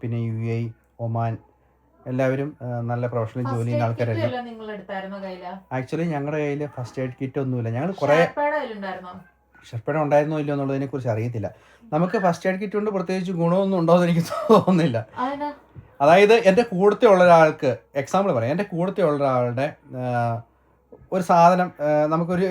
പിന്നെ UAE, ഒമാൻ, എല്ലാവരും നല്ല പ്രൊഫഷണൽ ജോലി ചെയ്യുന്ന ആൾക്കാരല്ല. ആക്ച്വലി ഞങ്ങളുടെ കയ്യിൽ ഫസ്റ്റ് എയ്ഡ് കിറ്റ് ഒന്നുമില്ല. ഞങ്ങൾ കുറേ ഷെർപ്പേഡ ഉണ്ടായിരുന്നോ ഇല്ലയോ എന്നുള്ളതിനെ കുറിച്ച് അറിയത്തില്ല. നമുക്ക് ഫസ്റ്റ് എയ്ഡ് കിറ്റ് കൊണ്ട് പ്രത്യേകിച്ച് ഗുണമൊന്നും ഉണ്ടോയെന്ന് എനിക്ക് തോന്നുന്നില്ല. അതായത് എൻ്റെ കൂടത്തെ ഉള്ള ഒരാൾക്ക് എക്സാമ്പിൾ പറയാം. എൻ്റെ കൂടത്തെ ഉള്ള ഒരാളുടെ ഒരു സാധനം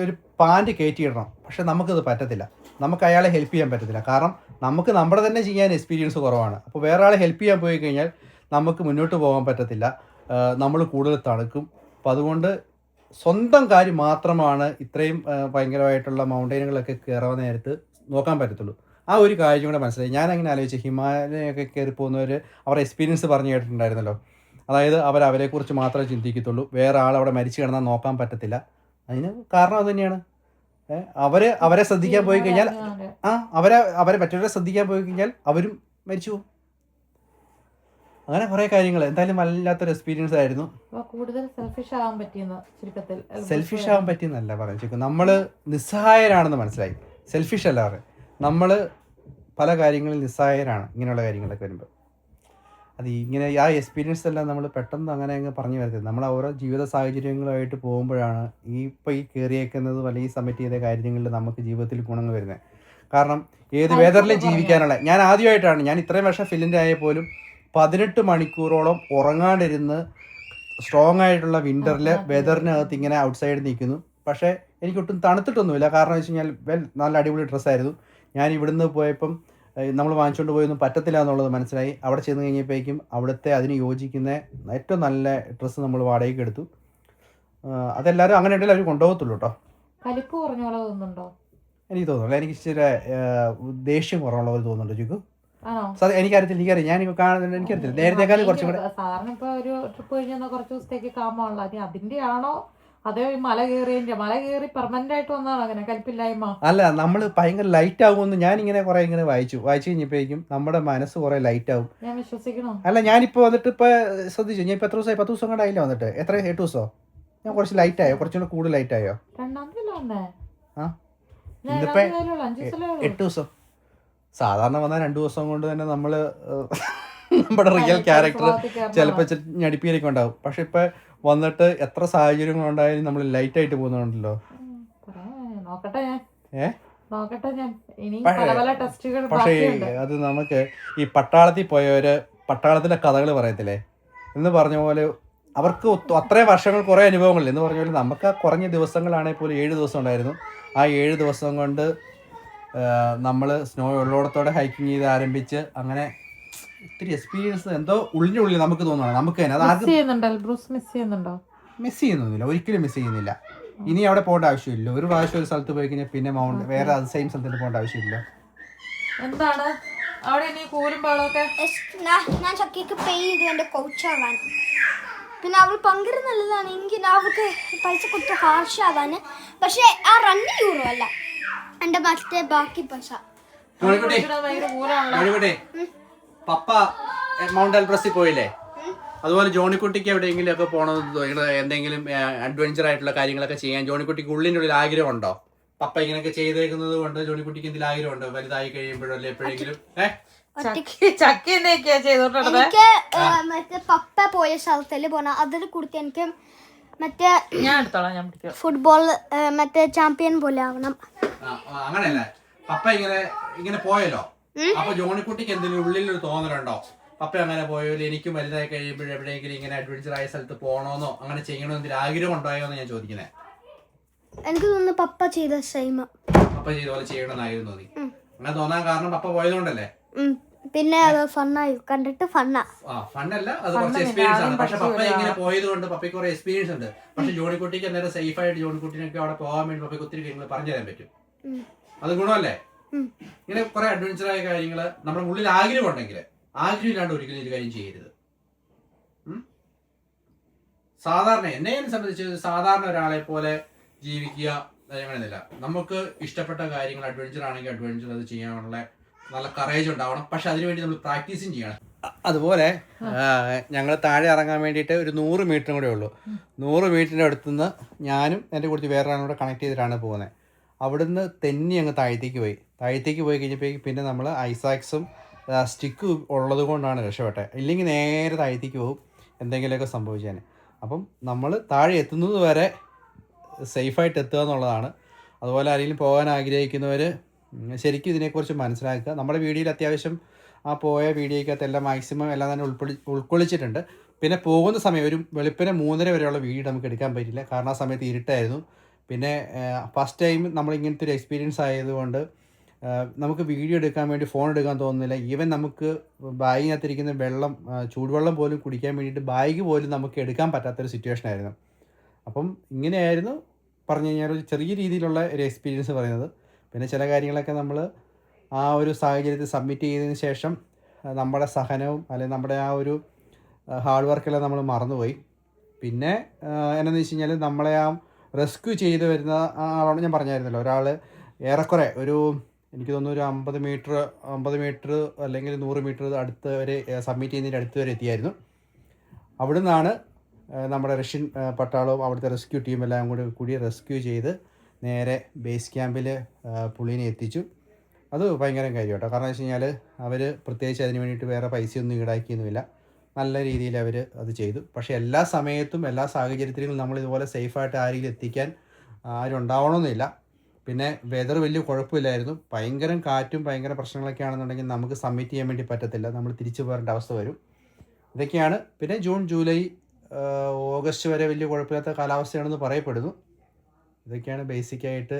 ഒരു പാൻറ്റ് കയറ്റിയിടണം, പക്ഷെ നമുക്കത് പറ്റത്തില്ല. നമുക്ക് അയാളെ ഹെൽപ്പ് ചെയ്യാൻ പറ്റത്തില്ല. കാരണം നമുക്ക് നമ്മുടെ തന്നെ ചെയ്യാൻ എക്സ്പീരിയൻസ് കുറവാണ്. അപ്പോൾ വേറെ ആളെ ഹെൽപ്പ് ചെയ്യാൻ പോയി കഴിഞ്ഞാൽ നമുക്ക് മുന്നോട്ട് പോകാൻ പറ്റത്തില്ല, നമ്മൾ കൂടുതൽ തണുക്കും. അപ്പോൾ അതുകൊണ്ട് സ്വന്തം കാര്യം മാത്രമാണ് ഇത്രയും ഭയങ്കരമായിട്ടുള്ള മൗണ്ടൈനുകളൊക്കെ കയറാൻ നേരത്ത് നോക്കാൻ പറ്റത്തുള്ളൂ. ആ ഒരു കാര്യം കൂടെ മനസ്സിലായി. ഞാനങ്ങനെ ആലോചിച്ച് ഹിമാലയൊക്കെ കയറി പോകുന്നവർ അവരുടെ എക്സ്പീരിയൻസ് പറഞ്ഞു കേട്ടിട്ടുണ്ടായിരുന്നല്ലോ. അതായത് അവരെക്കുറിച്ച് മാത്രമേ ചിന്തിക്കത്തുള്ളൂ, വേറെ ആൾ അവിടെ മരിച്ചു കിടന്നാൽ നോക്കാൻ പറ്റത്തില്ല. അതിന് കാരണം അത് തന്നെയാണ്. അവരെ ശ്രദ്ധിക്കാൻ പോയി കഴിഞ്ഞാൽ അവരെ മറ്റവരെ ശ്രദ്ധിക്കാൻ പോയി കഴിഞ്ഞാൽ അവരും മരിച്ചു പോകും. അങ്ങനെ കുറേ കാര്യങ്ങൾ. എന്തായാലും വല്ലാത്തൊരു എക്സ്പീരിയൻസ് ആയിരുന്നു. കൂടുതൽ സെൽഫിഷ് ആവാൻ പറ്റിയെന്നല്ല പറഞ്ഞു, നമ്മൾ നിസ്സഹായരാണെന്ന് മനസ്സിലായി. സെൽഫിഷ് അല്ല പറയും, നമ്മൾ പല കാര്യങ്ങളിൽ നിസ്സഹായരാണ് ഇങ്ങനെയുള്ള കാര്യങ്ങളൊക്കെ വരുമ്പോൾ. അത് ഇങ്ങനെ ആ എക്സ്പീരിയൻസ് എല്ലാം നമ്മൾ പെട്ടെന്ന് അങ്ങനെ അങ്ങ് പറഞ്ഞു വരത്തില്ല. നമ്മൾ ഓരോ ജീവിത സാഹചര്യങ്ങളുമായിട്ട് പോകുമ്പോഴാണ് ഈ കയറിയേക്കുന്നത് ഈ സബ്മിറ്റ് ചെയ്ത കാര്യങ്ങളിൽ നമുക്ക് ജീവിതത്തിൽ ഗുണങ്ങൾ വരുന്നത്. കാരണം ഏത് വെതറിലും ജീവിക്കാനുള്ള, ഞാൻ ആദ്യമായിട്ടാണ്, ഞാൻ ഇത്രയും വർഷം ഫിലിൻ്റെ ആയ പോലും 18 മണിക്കൂറോളം ഉറങ്ങാണ്ടിരുന്ന് സ്ട്രോങ് ആയിട്ടുള്ള വിൻ്ററിൽ വെതറിനകത്ത് ഇങ്ങനെ ഔട്ട്സൈഡ് നിൽക്കുന്നു. പക്ഷേ എനിക്കൊട്ടും തണുത്തിട്ടൊന്നുമില്ല. കാരണം വെച്ച് കഴിഞ്ഞാൽ നല്ല അടിപൊളി ഡ്രസ്സായിരുന്നു. ഞാൻ ഇവിടുന്ന് പോയപ്പം നമ്മൾ വാങ്ങിച്ചുകൊണ്ട് പോയൊന്നും പറ്റത്തില്ല എന്നുള്ളത് മനസ്സിലായി. അവിടെ ചെന്ന് കഴിഞ്ഞപ്പോഴേക്കും അവിടുത്തെ അതിന് യോജിക്കുന്ന ഏറ്റവും നല്ല ഡ്രസ്സ് നമ്മൾ വാടകയ്ക്ക് എടുത്തു. അതെല്ലാവരും അങ്ങനെ ഉണ്ടെങ്കിൽ അവർ കൊണ്ടുപോകത്തുള്ളൂ കേട്ടോ. കലിപ്പ് കുറഞ്ഞോളോ തോന്നുന്നുണ്ടോ? എനിക്ക് തോന്നുന്നില്ല. എനിക്ക് ഇച്ചിരി ദേഷ്യം കുറവുള്ള പോലെ തോന്നുന്നുണ്ട് ചുക്കു. എനിക്കറിയത്തില്ല, ഞാൻ കാണുന്നുണ്ട്, എനിക്കറിയത്തില്ല. നേരത്തെക്കാളും കുറച്ചും കൂടെ സാറിന് ഇപ്പൊ ഒരു ട്രിപ്പ് കഴിഞ്ഞാൽ കുറച്ച് ദിവസത്തേക്ക് കാമാണല്ലോ. അതിന്റെ ആണോ അതേ മല കയറി പെർമനന്റ് ആയിട്ട് വന്നതാണോ അങ്ങനെ കലിപ്പില്ലായ്മ? അല്ല, നമ്മൾ ഭയങ്കര ലൈറ്റ് ആകുമെന്ന് ഞാനിങ്ങനെ കുറെ ഇങ്ങനെ വായിച്ചു കഴിഞ്ഞപ്പോഴേക്കും നമ്മുടെ മനസ്സ് കുറെ ലൈറ്റ് ആവും. ഞാൻ വിശ്വസിക്കണോ? അല്ല, ഞാനിപ്പോ വന്നിട്ട് ഇപ്പൊ ശ്രദ്ധിച്ചു, ഞാൻ ഇപ്പൊ എത്ര ദിവസമായി? 10 ദിവസം കൂടെ ആയില്ല വന്നിട്ട്. എത്ര 8 ദിവസമോ? ഞാൻ കുറച്ച് ലൈറ്റ് ആയോ? കുറച്ചുകൂടെ കൂടുതൽ ലൈറ്റ് ആയോ? ഇന്നിപ്പോ 8 ദിവസം. സാധാരണ വന്നാൽ 2 ദിവസം കൊണ്ട് തന്നെ നമ്മള് നമ്മുടെ റിയൽ ക്യാരക്ടർ ചിലപ്പോൾ ഞടിപ്പിയൊക്കെ ഉണ്ടാവും. പക്ഷെ ഇപ്പൊ വന്നിട്ട് എത്ര സാഹചര്യങ്ങളുണ്ടായാലും നമ്മൾ ലൈറ്റ് ആയിട്ട് പോകുന്നുണ്ടല്ലോ. പക്ഷേ അത് നമുക്ക് ഈ പട്ടാളത്തിൽ പോയവര് പട്ടാളത്തിലെ കഥകൾ പറയത്തില്ലേ എന്ന് പറഞ്ഞ പോലെ അവർക്ക് അത്രയും വർഷങ്ങൾ കുറേ അനുഭവങ്ങൾ എന്ന് പറഞ്ഞ പോലെ നമുക്ക് ആ കുറഞ്ഞ ദിവസങ്ങളാണെങ്കിൽ പോലും 7 ദിവസം ഉണ്ടായിരുന്നു. ആ 7 ദിവസം കൊണ്ട് നമ്മൾ സ്നോ ഉള്ളോടത്തോടെ ഹൈക്കിങ് ചെയ്ത് ആരംഭിച്ച് അങ്ങനെ ഒത്തിരി എക്സ്പീരിയൻസ് എന്തോ ഉള്ളിനുള്ളിൽ നമുക്ക് തോന്നുന്നു. നമുക്ക് തന്നെ അത് മിസ് ചെയ്യുന്നില്ല, ഒരിക്കലും മിസ് ചെയ്യുന്നില്ല. ഇനി അവിടെ പോകേണ്ട ആവശ്യമില്ല. ഒരു പ്രാവശ്യം ഒരു സ്ഥലത്ത് പോയി കഴിഞ്ഞാൽ പിന്നെ വേറെ അത് സെയിം സ്ഥലത്തിന് പോകേണ്ട ആവശ്യമില്ല. എന്താണ് അവിടെ ഇനി കൂലും പാളൊക്കെ? ഞാൻ ചക്കിക്ക് പേ ചെയ്തു എൻ്റെ കോച്ചാവാൻ. പിന്നെ അവൾ പങ്കര നല്ലതാണ്, എനിക്ക് അവൾക്ക് പൈസ കൊടുത്ത് ഹാർഷാവാൻ. പക്ഷെ ആ 2 യൂറോ അല്ല എൻ്റെ മറ്റേ ബാക്കി പൈസ. പപ്പ മൗണ്ട് എൽബ്രസിൽ പോയില്ലേ, അതുപോലെ ജോണിക്കുട്ടിക്ക് എവിടെയെങ്കിലും ഒക്കെ പോകണമെന്ന് എന്തെങ്കിലും അഡ്വഞ്ചർ ആയിട്ടുള്ള കാര്യങ്ങളൊക്കെ ചെയ്യാൻ ജോണിക്കുട്ടിക്ക് ഉള്ളിനുള്ളിൽ ആഗ്രഹമുണ്ടോ? പപ്പ ഇങ്ങനെയൊക്കെ ചെയ്തേക്കുന്നത് കൊണ്ട് ജോണിക്കുട്ടിക്ക് എന്തെങ്കിലും ആഗ്രഹമുണ്ടോ വലുതായി കഴിയുമ്പോഴല്ലേ എപ്പോഴെങ്കിലും? എനിക്ക് മറ്റേ പപ്പ പോയ സ്ഥലത്തില് പോണ അതിൽ കൊടുത്ത് എനിക്ക് മറ്റേ ഫുട്ബോൾ മറ്റേ ചാമ്പ്യൻ പോലെ ആവണം. അങ്ങനെയല്ല, പപ്പ ഇങ്ങനെ പോയല്ലോ, അപ്പൊ ജോണിക്കുട്ടിക്ക് എന്തെങ്കിലും ഉള്ളിലൊരു തോന്നലുണ്ടോ? പപ്പ അങ്ങനെ പോയല്ലോ, എനിക്കും വലുതായി കഴിയുമ്പോഴും എവിടെയെങ്കിലും ഇങ്ങനെ അഡ്വഞ്ചർ ആയ സ്ഥലത്ത് പോകണമെന്നോ അങ്ങനെ ചെയ്യണമെന്ന് എന്തെങ്കിലും ആഗ്രഹം ഉണ്ടായോ എന്ന് ഞാൻ ചോദിക്കുന്നത്. എനിക്ക് തോന്നുന്നു പപ്പ ചെയ്ത പപ്പ ചെയ്ത പോലെ ചെയ്യണമെന്നായിരുന്നു തോന്നി. അങ്ങനെ തോന്നാൻ കാരണം പപ്പ പോയതുകൊണ്ടല്ലേ? പിന്നെ അത് ഫണ്ണായി കണ്ടിട്ട് ഫണ്ണല്ല, അത് കുറച്ച് എക്സ്പീരിയൻസ് ആണ്. പക്ഷെ പപ്പ ഇങ്ങനെ പോയത് കൊണ്ട് പപ്പയ്ക്ക് കുറെ എക്സ്പീരിയൻസ് ഉണ്ട്. പക്ഷെ ജോണിക്കുട്ടിക്ക് അന്നേരം സേഫ് ആയിട്ട് ജോണിക്കുട്ടിനൊക്കെ അവിടെ പോകാൻ വേണ്ടി പപ്പയ്ക്ക് ഒത്തിരി കാര്യങ്ങൾ പറഞ്ഞു തരാൻ പറ്റും. അത് ഗുണമല്ലേ? ഇങ്ങനെ കുറെ അഡ്വഞ്ചർ ആയ കാര്യങ്ങള് നമ്മുടെ ഉള്ളിൽ ആഗ്രഹം ഉണ്ടെങ്കിൽ ആഗ്രഹമില്ലാണ്ട് ഒരിക്കലും ഒരു കാര്യം ചെയ്യരുത്. സാധാരണ എന്നെ സംബന്ധിച്ച് സാധാരണ ഒരാളെ പോലെ ജീവിക്കുക, അങ്ങനെയൊന്നുമില്ല. നമുക്ക് ഇഷ്ടപ്പെട്ട കാര്യങ്ങൾ അഡ്വഞ്ചർ ആണെങ്കിൽ അഡ്വഞ്ചർ അത് ചെയ്യാനുള്ള നല്ല കറേജ് ഉണ്ടാവണം. പക്ഷെ അതിനുവേണ്ടി നമ്മൾ പ്രാക്ടീസും ചെയ്യണം. അതുപോലെ ഞങ്ങൾ താഴെ ഇറങ്ങാൻ വേണ്ടിയിട്ട് ഒരു 100 മീറ്ററും കൂടെ ഉള്ളൂ. 100 മീറ്ററിൻ്റെ അടുത്തുനിന്ന് ഞാനും എൻ്റെ കൂടെ വേറൊരാളും കൂടെ കണക്ട് ചെയ്തിട്ടാണ് പോകുന്നത്. അവിടുന്ന് തെന്നി അങ്ങ് താഴത്തേക്ക് പോയി കഴിഞ്ഞപ്പോഴേക്കും പിന്നെ നമ്മൾ ഐസാക്സും സ്റ്റിക്ക് ഉള്ളത് കൊണ്ടാണ് രക്ഷപ്പെട്ടത്. ഇല്ലെങ്കിൽ നേരെ താഴത്തേക്ക് പോകും, എന്തെങ്കിലുമൊക്കെ സംഭവിച്ചാൽ. അപ്പം നമ്മൾ താഴെ എത്തുന്നത് വരെ സേഫായിട്ട് എത്തുക എന്നുള്ളതാണ്. അതുപോലെ ആരെങ്കിലും പോകാൻ ആഗ്രഹിക്കുന്നവർ ശരിക്കും ഇതിനെക്കുറിച്ച് മനസ്സിലാക്കുക. നമ്മുടെ വീഡിയോയിൽ അത്യാവശ്യം ആ പോയ വീഡിയോയ്ക്കകത്ത് എല്ലാം മാക്സിമം എല്ലാം തന്നെ ഉൾക്കൊള്ളിച്ചിട്ടുണ്ട്. പിന്നെ പോകുന്ന സമയം ഒരു വെളുപ്പിനെ 3:30 വരെയുള്ള വീഡിയോ നമുക്ക് എടുക്കാൻ പറ്റില്ല, കാരണം ആ സമയത്ത് ഇരുട്ടായിരുന്നു. പിന്നെ ഫസ്റ്റ് ടൈം നമ്മൾ ഇങ്ങനത്തെ ഒരു എക്സ്പീരിയൻസ് ആയതുകൊണ്ട് നമുക്ക് വീഡിയോ എടുക്കാൻ വേണ്ടി ഫോൺ എടുക്കാൻ തോന്നുന്നില്ല. ഈവൻ നമുക്ക് ബാഗിനകത്തിരിക്കുന്ന വെള്ളം, ചൂടുവെള്ളം പോലും കുടിക്കാൻ വേണ്ടിയിട്ട് ബാഗ് പോലും നമുക്ക് എടുക്കാൻ പറ്റാത്തൊരു സിറ്റുവേഷൻ ആയിരുന്നു. അപ്പം ഇങ്ങനെയായിരുന്നു പറഞ്ഞു കഴിഞ്ഞാൽ ഒരു ചെറിയ രീതിയിലുള്ള ഒരു എക്സ്പീരിയൻസ് പറയുന്നത്. പിന്നെ ചില കാര്യങ്ങളൊക്കെ നമ്മൾ ആ ഒരു സാഹചര്യത്തിൽ സബ്മിറ്റ് ചെയ്തതിന് ശേഷം നമ്മുടെ സഹനവും അല്ലെങ്കിൽ നമ്മുടെ ആ ഒരു ഹാർഡ് വർക്കെല്ലാം നമ്മൾ മറന്നുപോയി. പിന്നെ എന്നാന്ന് വെച്ച് കഴിഞ്ഞാൽ നമ്മളെ ആ റെസ്ക്യൂ ചെയ്ത് വരുന്ന ആളോട് ഞാൻ പറഞ്ഞായിരുന്നല്ലോ, ഒരാൾ ഏറെക്കുറെ ഒരു എനിക്ക് തോന്നുന്നു ഒരു 50 മീറ്റർ അല്ലെങ്കിൽ 100 മീറ്റർ അടുത്ത് വരെ സബ്മിറ്റ് ചെയ്യുന്നതിൻ്റെ അടുത്ത് വരെ എത്തിയായിരുന്നു. അവിടെ നിന്നാണ് നമ്മുടെ റഷ്യൻ പട്ടാളവും അവിടുത്തെ റെസ്ക്യൂ ടീമെല്ലാം കൂടി റെസ്ക്യൂ ചെയ്ത് നേരെ ബേസ് ക്യാമ്പിൽ പുള്ളീനെ എത്തിച്ചു. അത് ഭയങ്കര കാര്യം കേട്ടോ. കാരണം വെച്ച് കഴിഞ്ഞാൽ അവർ പ്രത്യേകിച്ച് അതിന് വേണ്ടിയിട്ട് വേറെ പൈസയൊന്നും ഈടാക്കിയൊന്നുമില്ല. നല്ല രീതിയിൽ അവർ അത് ചെയ്തു. പക്ഷേ എല്ലാ സമയത്തും എല്ലാ സാഹചര്യത്തിലും നമ്മൾ ഇതുപോലെ സേഫായിട്ട് ആരെങ്കിലും എത്തിക്കാൻ ആരും ഉണ്ടാവണമെന്നില്ല. പിന്നെ വെതർ വലിയ കുഴപ്പമില്ലായിരുന്നു. ഭയങ്കര കാറ്റും ഭയങ്കര പ്രശ്നങ്ങളൊക്കെ ആണെന്നുണ്ടെങ്കിൽ നമുക്ക് സബ്മിറ്റ് ചെയ്യാൻ വേണ്ടി പറ്റത്തില്ല, നമ്മൾ തിരിച്ചു പോരേണ്ട അവസ്ഥ വരും. ഇതൊക്കെയാണ്. പിന്നെ ജൂൺ, ജൂലൈ, ഓഗസ്റ്റ് വരെ വലിയ കുഴപ്പമില്ലാത്ത കാലാവസ്ഥയാണെന്ന് പറയപ്പെടുന്നു. ഇതൊക്കെയാണ് ബേസിക്കായിട്ട്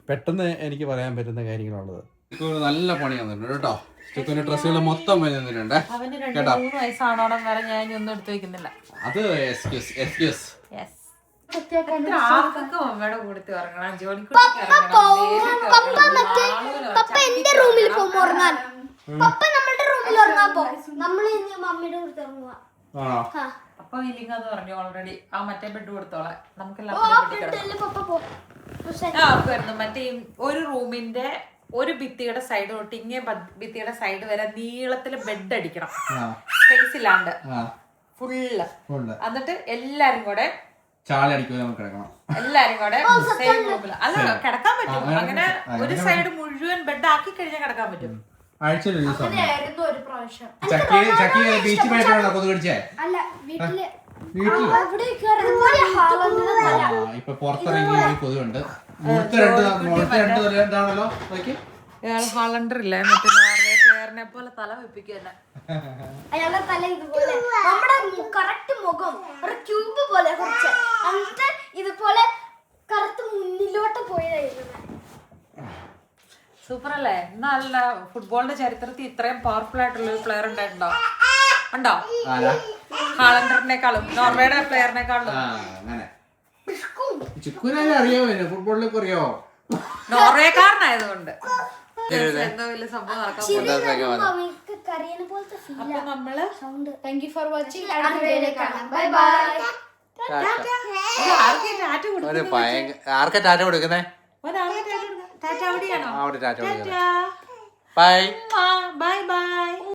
പെട്ടെന്ന് എനിക്ക് പറയാൻ പറ്റുന്ന കാര്യങ്ങളുള്ളത്. നല്ല പണി വന്നിട്ടുണ്ട് കേട്ടോ. ചിക്കൻ്റെ ഡ്രസ്സുകൾ മൊത്തം വരുന്നുണ്ട്. അവന് 2-3 വയസ്സാണോളം വരെ ഞാൻ ഒന്നും എടുത്തു വെക്കുന്നില്ല. അത് എക്സ്ക്യൂസ്. പപ്പ എന്റെ റൂമിൽ പോകും ഉറങ്ങാൻ. പപ്പ നമ്മുടെ റൂമിൽ ഉറങ്ങാൻ പോകും. നമ്മൾ മമ്മിയുടെ കൂടെ ഉറങ്ങുക. അപ്പൊ ഇല്ലെങ്കിൽ അത് പറഞ്ഞു ഓൾറെഡി ആ മറ്റേ ബെഡ് കൊടുത്തോളാം. നമുക്കെല്ലാം മറ്റേ ഒരു റൂമിന്റെ ഒരു ഭിത്തിയുടെ സൈഡ് തൊട്ട് ഇങ്ങനെ ഭിത്തിയുടെ സൈഡ് വരെ നീളത്തില് ബെഡ് അടിക്കണം, സ്പേസ് ഇല്ലാണ്ട് ഫുള്ള്. എന്നിട്ട് എല്ലാരും കൂടെ സെയിം റൂമില് അല്ല കിടക്കാൻ പറ്റും. അങ്ങനെ ഒരു സൈഡ് മുഴുവൻ ബെഡ് ആക്കി കഴിഞ്ഞാൽ കിടക്കാൻ പറ്റും. അങ്ങനെയായിരുന്നു ഒരു പ്രാവശ്യം. ഇപ്പൊ പുറത്തിറങ്ങി കൊതുകുണ്ട്. ഹാളണ്ടർ ഇല്ല, മറ്റേ നോർവേ പ്ലെയറിനെ പോലെ തല വെപ്പിക്കുക. അയാളുടെ തല ഇതുപോലെ നമ്മുടെ കറക്റ്റ് മുഖം ഒരു ക്യൂബ് പോലെ കുറച്ച് എന്നിട്ട് ഇതുപോലെ കറുത്ത് മുന്നിലോട്ട് പോയതായിരുന്നു. സൂപ്പർ അല്ലേ? നല്ല ഫുട്ബോളിന്റെ ചരിത്രത്തിൽ ഇത്രയും പവർഫുൾ ആയിട്ടുള്ള ഒരു പ്ലെയർ ഉണ്ടായിട്ടുണ്ടോ? ഉണ്ടോ? ഹാളണ്ടറിനേക്കാളും നോർവേയുടെ പ്ലെയറിനേക്കാളും. ഫുട്ബോളിലൊക്കെ അറിയാവോ? നോർവേക്കാരനായതുകൊണ്ട് എന്തോ വലിയ സംഭവം നടക്കാൻ. അപ്പൊ നമ്മള് thank you for watching. Bye bye. ആർക്കാ ടാറ്റ കൊടുക്കുന്നേ? ടാറ്റ അവിടെയാണോ? Bye bye by.